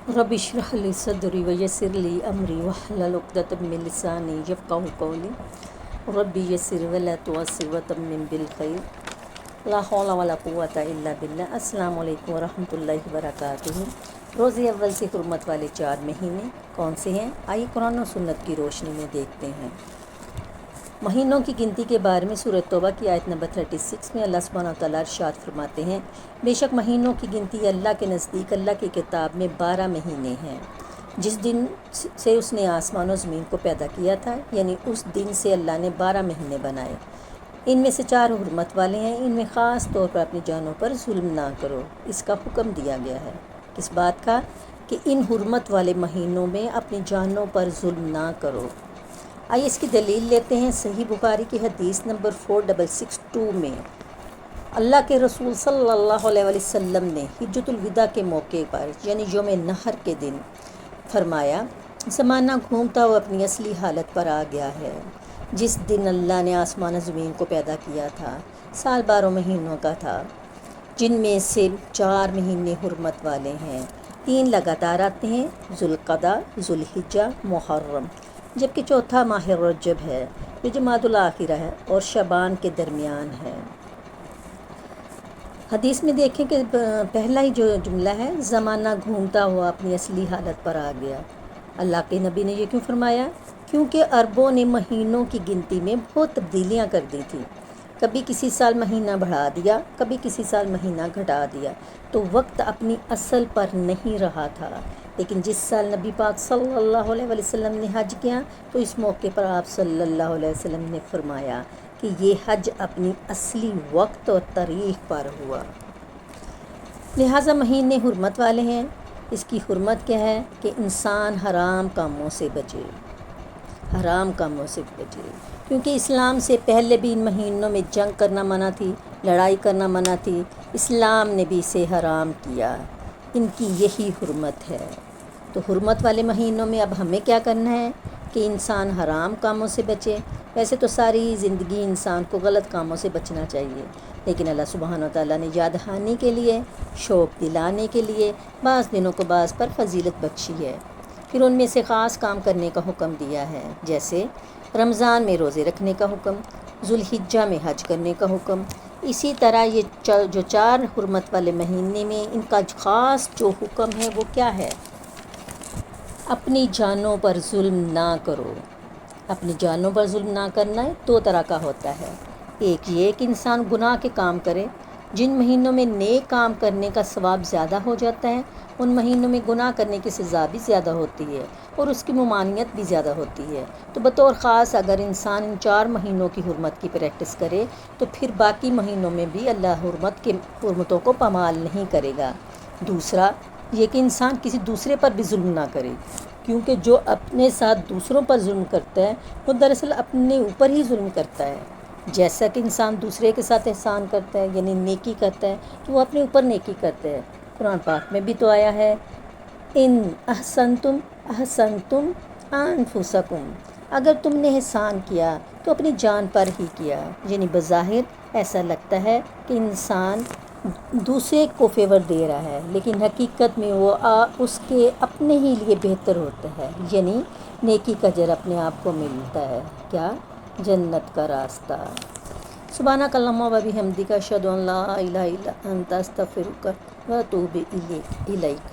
رب اشرح لی صدری ویسر لی امری واحلل عقدۃ من لسانی یفقہوا قولی رب یسر ولا تعسر وتمم بالخیر لا حول ولا قوۃ الا باللہ۔ السلام علیکم ورحمۃ اللہ وبرکاتہ۔ روز اول سے حرمت والے 4 مہینے کون سے ہیں؟ آئیے قرآن و سنت کی روشنی میں دیکھتے ہیں۔ مہینوں کی گنتی کے بارے میں سورۃ توبہ کی آیت نمبر 36 میں اللہ سبحانہ و تعالیٰ ارشاد فرماتے ہیں، بے شک مہینوں کی گنتی اللہ کے نزدیک اللہ کی کتاب میں 12 مہینے ہیں، جس دن سے اس نے آسمان و زمین کو پیدا کیا تھا، یعنی اس دن سے اللہ نے 12 مہینے بنائے۔ ان میں سے 4 حرمت والے ہیں، ان میں خاص طور پر اپنی جانوں پر ظلم نہ کرو، اس کا حکم دیا گیا ہے۔ کس بات کا؟ کہ ان حرمت والے مہینوں میں اپنی جانوں پر ظلم نہ کرو۔ آئیے اس کی دلیل لیتے ہیں۔ صحیح بخاری کی حدیث نمبر 4662 میں اللہ کے رسول صلی اللہ علیہ وسلم نے حجۃ الوداع کے موقع پر یعنی یوم نحر کے دن فرمایا، زمانہ گھومتا ہوا اپنی اصلی حالت پر آ گیا ہے۔ جس دن اللہ نے آسمان و زمین کو پیدا کیا تھا، سال 12 مہینوں کا تھا، جن میں سے 4 مہینے حرمت والے ہیں، 3 لگاتار آتے ہیں، ذوالقعدہ، ذوالحجہ، محرم، جبکہ چوتھا ماہ رجب ہے جو جمادی الاخرہ ہے اور شعبان کے درمیان ہے۔ حدیث میں دیکھیں کہ پہلا ہی جو جملہ ہے، زمانہ گھومتا ہوا اپنی اصلی حالت پر آ گیا۔ اللہ کے نبی نے یہ کیوں فرمایا؟ کیونکہ عربوں نے مہینوں کی گنتی میں بہت تبدیلیاں کر دی تھیں، کبھی کسی سال مہینہ بڑھا دیا، کبھی کسی سال مہینہ گھٹا دیا، تو وقت اپنی اصل پر نہیں رہا تھا۔ لیکن جس سال نبی پاک صلی اللہ علیہ وسلم نے حج کیا تو اس موقع پر آپ صلی اللہ علیہ وسلم نے فرمایا کہ یہ حج اپنی اصلی وقت اور تاریخ پر ہوا۔ لہٰذا مہینے حرمت والے ہیں۔ اس کی حرمت کیا ہے؟ کہ انسان حرام کاموں سے بچے، حرام کاموں سے بچے، کیونکہ اسلام سے پہلے بھی ان مہینوں میں جنگ کرنا منع تھی، لڑائی کرنا منع تھی، اسلام نے بھی اسے حرام کیا، ان کی یہی حرمت ہے۔ تو حرمت والے مہینوں میں اب ہمیں کیا کرنا ہے کہ انسان حرام کاموں سے بچے۔ ویسے تو ساری زندگی انسان کو غلط کاموں سے بچنا چاہیے، لیکن اللہ سبحانہ و تعالیٰ نے یاد دہانی کے لیے، شوق دلانے کے لیے بعض دنوں کو بعض پر فضیلت بخشی ہے، پھر ان میں سے خاص کام کرنے کا حکم دیا ہے، جیسے رمضان میں روزے رکھنے کا حکم، ذوالحجہ میں حج کرنے کا حکم۔ اسی طرح یہ جو 4 حرمت والے مہینے میں ان کا خاص جو حکم ہے وہ کیا ہے؟ اپنی جانوں پر ظلم نہ کرو۔ اپنی جانوں پر ظلم نہ کرنا 2 طرح کا ہوتا ہے۔ ایک یہ کہ انسان گناہ کے کام کرے، جن مہینوں میں نیک کام کرنے کا ثواب زیادہ ہو جاتا ہے، ان مہینوں میں گناہ کرنے کی سزا بھی زیادہ ہوتی ہے اور اس کی ممانعت بھی زیادہ ہوتی ہے۔ تو بطور خاص اگر انسان ان 4 مہینوں کی حرمت کی پریکٹس کرے تو پھر باقی مہینوں میں بھی اللہ حرمتوں کو پامال نہیں کرے گا۔ دوسرا یہ کہ انسان کسی دوسرے پر بھی ظلم نہ کرے، کیونکہ جو اپنے ساتھ دوسروں پر ظلم کرتا ہے وہ دراصل اپنے اوپر ہی ظلم کرتا ہے۔ جیسا کہ انسان دوسرے کے ساتھ احسان کرتا ہے یعنی نیکی کرتا ہے تو وہ اپنے اوپر نیکی کرتا ہے۔ قرآن پاک میں بھی تو آیا ہے، ان احسنتم احسنتم انفسکم، اگر تم نے احسان کیا تو اپنی جان پر ہی کیا، یعنی بظاہر ایسا لگتا ہے کہ انسان دوسرے کو فیور دے رہا ہے، لیکن حقیقت میں وہ اس کے اپنے ہی لیے بہتر ہوتا ہے، یعنی نیکی کا اجر اپنے آپ کو ملتا ہے۔ کیا؟ جنت کا راستہ۔ سبحانک اللہم و بحمدک، اشہد ان لا الہ الا انت، استغفرک و اتوب الیک۔